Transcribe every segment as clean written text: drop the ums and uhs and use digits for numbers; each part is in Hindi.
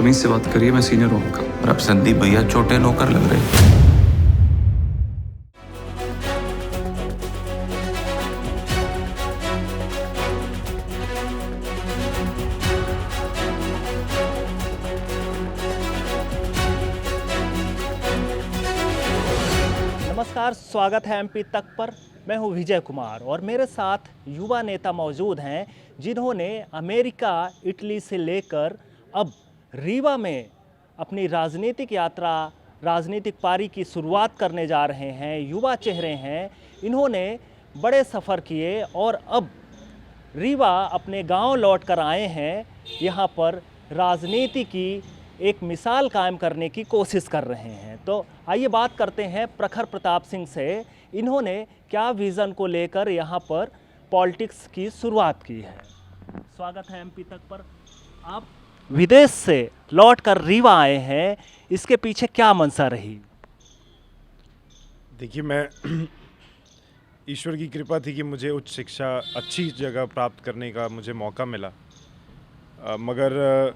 तमीज से बात करिए, मैं सीनियर हूँ आपका। और अब संदीप भैया छोटे नौकर लग रहे हैं। नमस्कार, स्वागत है एमपी तक पर। मैं हूं विजय कुमार और मेरे साथ युवा नेता मौजूद हैं जिन्होंने अमेरिका, इटली से लेकर अब रीवा में अपनी राजनीतिक यात्रा, राजनीतिक पारी की शुरुआत करने जा रहे हैं। युवा चेहरे हैं, इन्होंने बड़े सफ़र किए और अब रीवा अपने गांव लौट कर आए हैं। यहाँ पर राजनीति की एक मिसाल कायम करने की कोशिश कर रहे हैं। तो आइए बात करते हैं प्रखर प्रताप सिंह से। इन्होंने क्या विज़न को लेकर यहाँ पर पॉलिटिक्स की शुरुआत की है। स्वागत है एमपी तक पर। आप विदेश से लौट कर रीवा आए हैं, इसके पीछे क्या मंशा रही? देखिए, मैं ईश्वर की कृपा थी कि मुझे उच्च शिक्षा अच्छी जगह प्राप्त करने का मुझे मौका मिला। मगर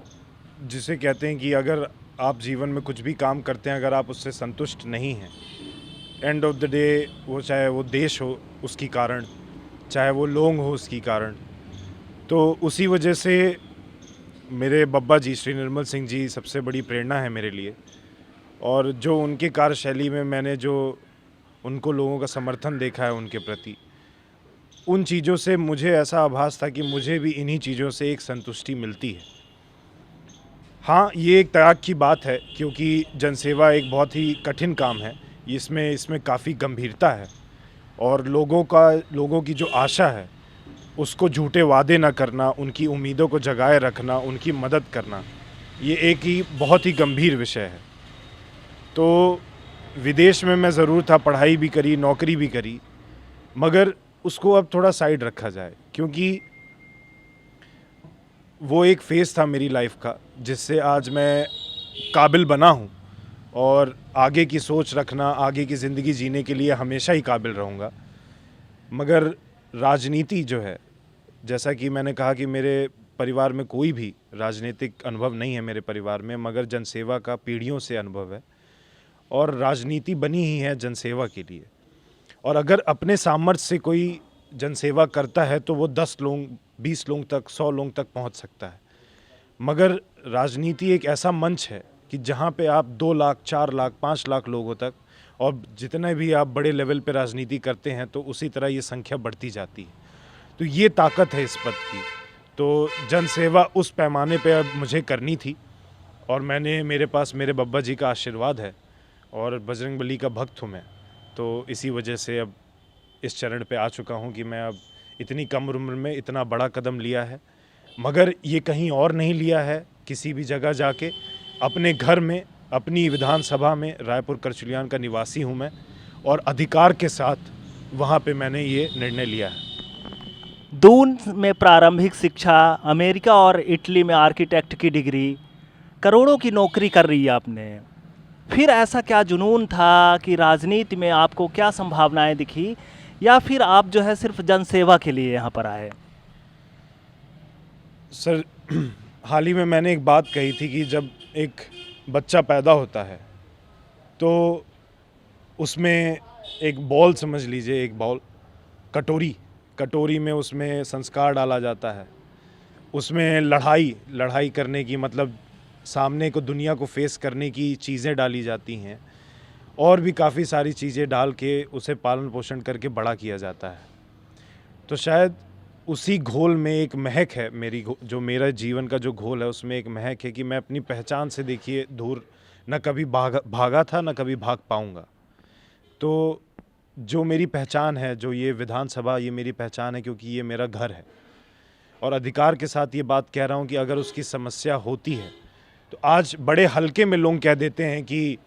जिसे कहते हैं कि अगर आप जीवन में कुछ भी काम करते हैं, अगर आप उससे संतुष्ट नहीं हैं, एंड ऑफ द डे वो चाहे वो देश हो उसकी कारण, चाहे वो लोग हो उसकी कारण, तो उसी वजह से मेरे बब्बा जी श्री निर्मल सिंह जी सबसे बड़ी प्रेरणा है मेरे लिए। और जो उनके कार्यशैली में मैंने जो उनको लोगों का समर्थन देखा है उनके प्रति, उन चीज़ों से मुझे ऐसा आभास था कि मुझे भी इन्हीं चीज़ों से एक संतुष्टि मिलती है। हाँ, ये एक त्याग की बात है क्योंकि जनसेवा एक बहुत ही कठिन काम है। इसमें काफ़ी गंभीरता है और लोगों की जो आशा है उसको झूठे वादे ना करना, उनकी उम्मीदों को जगाए रखना, उनकी मदद करना, ये एक ही बहुत ही गंभीर विषय है। तो विदेश में मैं ज़रूर था, पढ़ाई भी करी, नौकरी भी करी, मगर उसको अब थोड़ा साइड रखा जाए क्योंकि वो एक फ़ेज़ था मेरी लाइफ का जिससे आज मैं काबिल बना हूँ और आगे की सोच रखना, आगे की ज़िंदगी जीने के लिए हमेशा ही काबिल रहूँगा। मगर राजनीति जो है, जैसा कि मैंने कहा कि मेरे परिवार में कोई भी राजनीतिक अनुभव नहीं है मेरे परिवार में, मगर जनसेवा का पीढ़ियों से अनुभव है और राजनीति बनी ही है जनसेवा के लिए। और अगर अपने सामर्थ्य से कोई जनसेवा करता है तो वो 10 लोग, 20 लोग तक, 100 लोग तक पहुंच सकता है। मगर राजनीति एक ऐसा मंच है कि जहां पे आप 2 लाख, 4 लाख, 5 लाख लोगों तक, और जितने भी आप बड़े लेवल पे राजनीति करते हैं तो उसी तरह ये संख्या बढ़ती जाती है। तो ये ताकत है इस पद की। तो जनसेवा उस पैमाने पे अब मुझे करनी थी और मेरे पास मेरे बब्बा जी का आशीर्वाद है और बजरंगबली का भक्त हूँ मैं। तो इसी वजह से अब इस चरण पे आ चुका हूँ कि मैं अब इतनी कम उम्र में इतना बड़ा कदम लिया है, मगर ये कहीं और नहीं लिया है, किसी भी जगह जाके अपने घर में, अपनी विधानसभा में, रायपुर करचुलियान का निवासी हूँ मैं और अधिकार के साथ वहाँ पे मैंने ये निर्णय लिया है। दून में प्रारंभिक शिक्षा, अमेरिका और इटली में आर्किटेक्ट की डिग्री, करोड़ों की नौकरी कर रही है आपने। फिर ऐसा क्या जुनून था कि राजनीति में आपको क्या संभावनाएं दिखी, या फिर आप जो है सिर्फ जनसेवा के लिए यहाँ पर आए? सर, हाल ही में मैंने एक बात कही थी कि जब एक बच्चा पैदा होता है तो उसमें एक बॉल, समझ लीजिए एक बॉल, कटोरी में उसमें संस्कार डाला जाता है। उसमें लड़ाई करने की, मतलब सामने को, दुनिया को फेस करने की चीज़ें डाली जाती हैं और भी काफ़ी सारी चीज़ें डाल के उसे पालन पोषण करके बड़ा किया जाता है। तो शायद उसी घोल में एक महक है जो मेरा जीवन का जो घोल है उसमें एक महक है कि मैं अपनी पहचान से, देखिए, दूर न कभी भागा था, न कभी भाग पाऊँगा। तो जो मेरी पहचान है, जो ये विधानसभा, ये मेरी पहचान है क्योंकि ये मेरा घर है। और अधिकार के साथ ये बात कह रहा हूँ कि अगर उसकी समस्या होती है तो आज बड़े हल्के में लोग कह देते हैं कि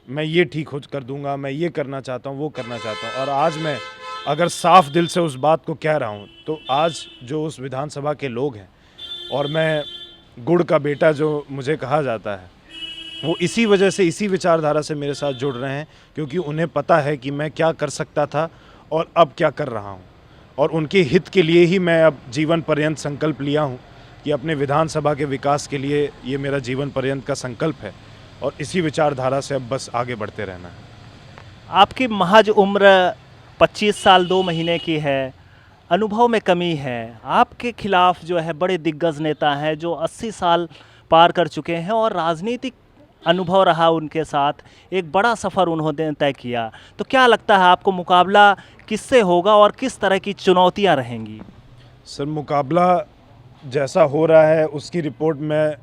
मैं ये ठीक कर दूंगा, मैं ये करना चाहता हूँ, वो करना चाहता हूँ। और आज मैं अगर साफ दिल से उस बात को कह रहा हूँ तो आज जो उस विधानसभा के लोग हैं, और मैं गुड़ का बेटा जो मुझे कहा जाता है, वो इसी वजह से, इसी विचारधारा से मेरे साथ जुड़ रहे हैं क्योंकि उन्हें पता है कि मैं क्या कर सकता था और अब क्या कर रहा हूँ। और उनके हित के लिए ही मैं अब जीवन पर्यंत संकल्प लिया हूँ कि अपने विधानसभा के विकास के लिए ये मेरा जीवन पर्यंत का संकल्प है और इसी विचारधारा से अब बस आगे बढ़ते रहना है। आपकी महज उम्र 25 साल 2 महीने की है, अनुभव में कमी है। आपके खिलाफ जो है बड़े दिग्गज नेता हैं जो 80 साल पार कर चुके हैं और राजनीतिक अनुभव रहा उनके साथ, एक बड़ा सफ़र उन्होंने तय किया। तो क्या लगता है आपको मुकाबला किससे होगा और किस तरह की चुनौतियां रहेंगी? सर, मुकाबला जैसा हो रहा है उसकी रिपोर्ट मैं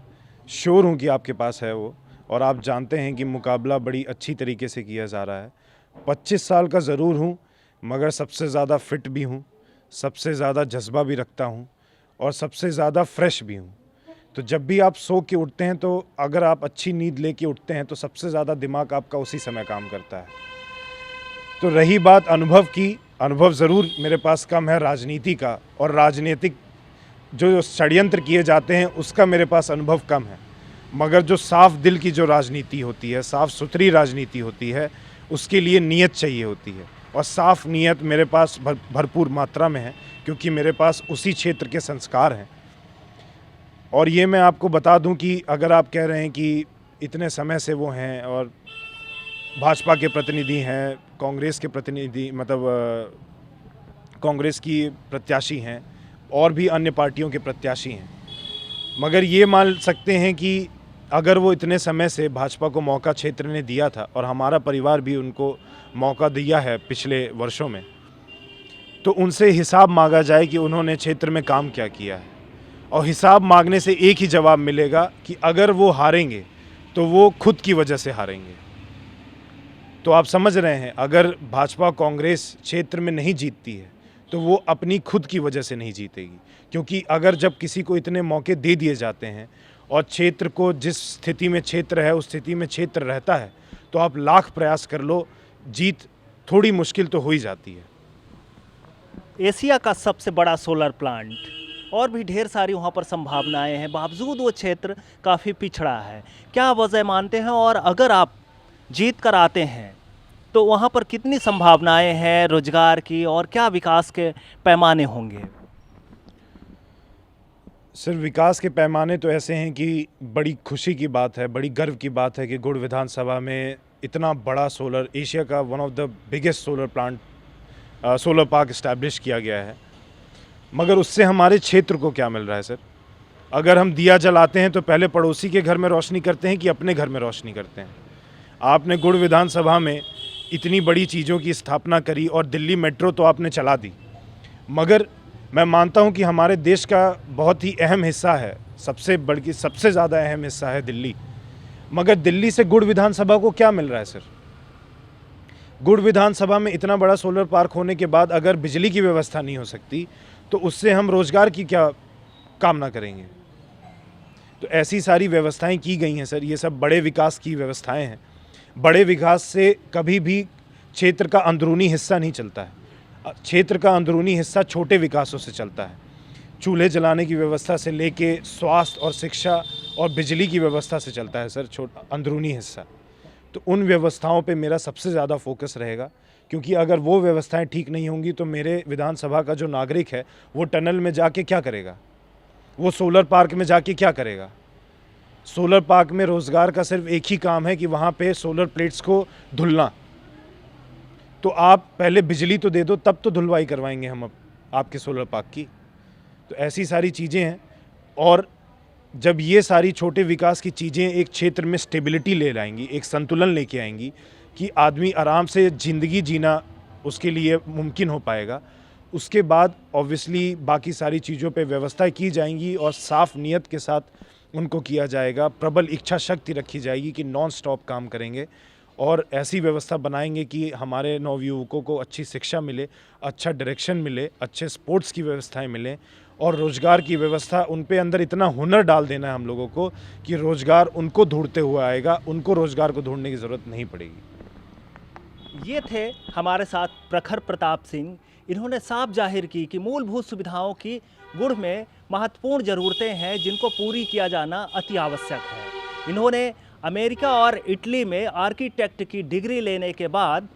श्योर हूँ कि आपके पास है वो, और आप जानते हैं कि मुकाबला बड़ी अच्छी तरीके से किया जा रहा है। 25 साल का ज़रूर हूँ, मगर सबसे ज़्यादा फिट भी हूँ, सबसे ज़्यादा जज्बा भी रखता हूँ और सबसे ज़्यादा फ्रेश भी हूँ। तो जब भी आप सो के उठते हैं, तो अगर आप अच्छी नींद लेके उठते हैं तो सबसे ज़्यादा दिमाग आपका उसी समय काम करता है। तो रही बात अनुभव की, अनुभव ज़रूर मेरे पास कम है राजनीति का, और राजनीतिक जो षड्यंत्र किए जाते हैं उसका मेरे पास अनुभव कम है। मगर जो साफ दिल की जो राजनीति होती है, साफ़ सुथरी राजनीति होती है, उसके लिए नीयत चाहिए होती है, और साफ़ नीयत मेरे पास भरपूर मात्रा में है, क्योंकि मेरे पास उसी क्षेत्र के संस्कार हैं। और ये मैं आपको बता दूं कि अगर आप कह रहे हैं कि इतने समय से वो हैं और भाजपा के प्रतिनिधि हैं, कांग्रेस के प्रतिनिधि, मतलब कांग्रेस की प्रत्याशी हैं, और भी अन्य पार्टियों के प्रत्याशी हैं, मगर ये मान सकते हैं कि अगर वो इतने समय से भाजपा को मौका क्षेत्र ने दिया था और हमारा परिवार भी उनको मौका दिया है पिछले वर्षों में, तो उनसे हिसाब मांगा जाए कि उन्होंने क्षेत्र में काम क्या किया है। और हिसाब मांगने से एक ही जवाब मिलेगा कि अगर वो हारेंगे तो वो खुद की वजह से हारेंगे। तो आप समझ रहे हैं, अगर भाजपा कांग्रेस क्षेत्र में नहीं जीतती है तो वो अपनी खुद की वजह से नहीं जीतेगी, क्योंकि अगर जब किसी को इतने मौके दे दिए जाते हैं और क्षेत्र को जिस स्थिति में क्षेत्र है उस स्थिति में क्षेत्र रहता है, तो आप लाख प्रयास कर लो, जीत थोड़ी मुश्किल तो हो ही जाती है। एशिया का सबसे बड़ा सोलर प्लांट और भी ढेर सारी वहाँ पर संभावनाएं हैं, बावजूद वो क्षेत्र काफ़ी पिछड़ा है। क्या वजह मानते हैं, और अगर आप जीत कर आते हैं तो वहाँ पर कितनी संभावनाएं हैं रोजगार की, और क्या विकास के पैमाने होंगे? सर, विकास के पैमाने तो ऐसे हैं कि बड़ी खुशी की बात है, बड़ी गर्व की बात है कि गुड़ विधानसभा में इतना बड़ा सोलर, एशिया का one of the biggest solar plant, solar park establish किया गया है। मगर उससे हमारे क्षेत्र को क्या मिल रहा है सर? अगर हम दिया जलाते हैं तो पहले पड़ोसी के घर में रोशनी करते हैं कि अपने घर में रोशनी करते हैं? आपने गुड़ विधानसभा में इतनी बड़ी चीज़ों की स्थापना करी और दिल्ली मेट्रो तो आपने चला दी, मगर मैं मानता हूं कि हमारे देश का बहुत ही अहम हिस्सा है, सबसे ज़्यादा अहम हिस्सा है दिल्ली, मगर दिल्ली से गुड़ विधानसभा को क्या मिल रहा है सर? गुड़ विधानसभा में इतना बड़ा सोलर पार्क होने के बाद अगर बिजली की व्यवस्था नहीं हो सकती तो उससे हम रोज़गार की क्या कामना करेंगे? तो ऐसी सारी व्यवस्थाएं की गई हैं सर, ये सब बड़े विकास की व्यवस्थाएं हैं। बड़े विकास से कभी भी क्षेत्र का अंदरूनी हिस्सा नहीं चलता है, क्षेत्र का अंदरूनी हिस्सा छोटे विकासों से चलता है। चूल्हे जलाने की व्यवस्था से लेके स्वास्थ्य और शिक्षा और बिजली की व्यवस्था से चलता है सर अंदरूनी हिस्सा। तो उन व्यवस्थाओं पे मेरा सबसे ज़्यादा फोकस रहेगा, क्योंकि अगर वो व्यवस्थाएं ठीक नहीं होंगी तो मेरे विधानसभा का जो नागरिक है वो टनल में जाके क्या करेगा, वो सोलर पार्क में जाके क्या करेगा? सोलर पार्क में रोज़गार का सिर्फ एक ही काम है कि वहाँ पे सोलर प्लेट्स को धुलना। तो आप पहले बिजली तो दे दो, तब तो धुलवाई करवाएंगे हम आपके सोलर पार्क की। तो ऐसी सारी चीज़ें हैं, और जब ये सारी छोटे विकास की चीज़ें एक क्षेत्र में स्टेबिलिटी ले लाएंगी, एक संतुलन लेके आएंगी कि आदमी आराम से ज़िंदगी जीना उसके लिए मुमकिन हो पाएगा, उसके बाद ऑब्वियसली बाकी सारी चीज़ों पे व्यवस्था की जाएंगी और साफ़ नीयत के साथ उनको किया जाएगा। प्रबल इच्छा शक्ति रखी जाएगी कि नॉन स्टॉप काम करेंगे और ऐसी व्यवस्था बनाएंगे कि हमारे नवयुवकों को अच्छी शिक्षा मिले, अच्छा डायरेक्शन मिले, अच्छे स्पोर्ट्स की व्यवस्थाएं मिलें, और रोज़गार की व्यवस्था, उन पे अंदर इतना हुनर डाल देना है हम लोगों को कि रोज़गार उनको ढूंढते हुए आएगा, उनको रोज़गार को ढूंढने की ज़रूरत नहीं पड़ेगी। ये थे हमारे साथ प्रखर प्रताप सिंह। इन्होंने साफ जाहिर की कि मूलभूत सुविधाओं की गुड़ में महत्वपूर्ण ज़रूरतें हैं जिनको पूरी किया जाना अति आवश्यक है। इन्होंने अमेरिका और इटली में आर्किटेक्ट की डिग्री लेने के बाद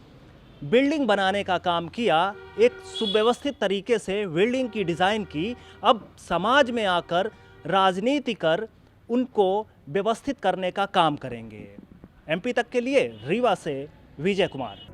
बिल्डिंग बनाने का काम किया, एक सुव्यवस्थित तरीके से बिल्डिंग की डिज़ाइन की। अब समाज में आकर राजनीति कर उनको व्यवस्थित करने का काम करेंगे। एमपी तक के लिए रीवा से विजय कुमार।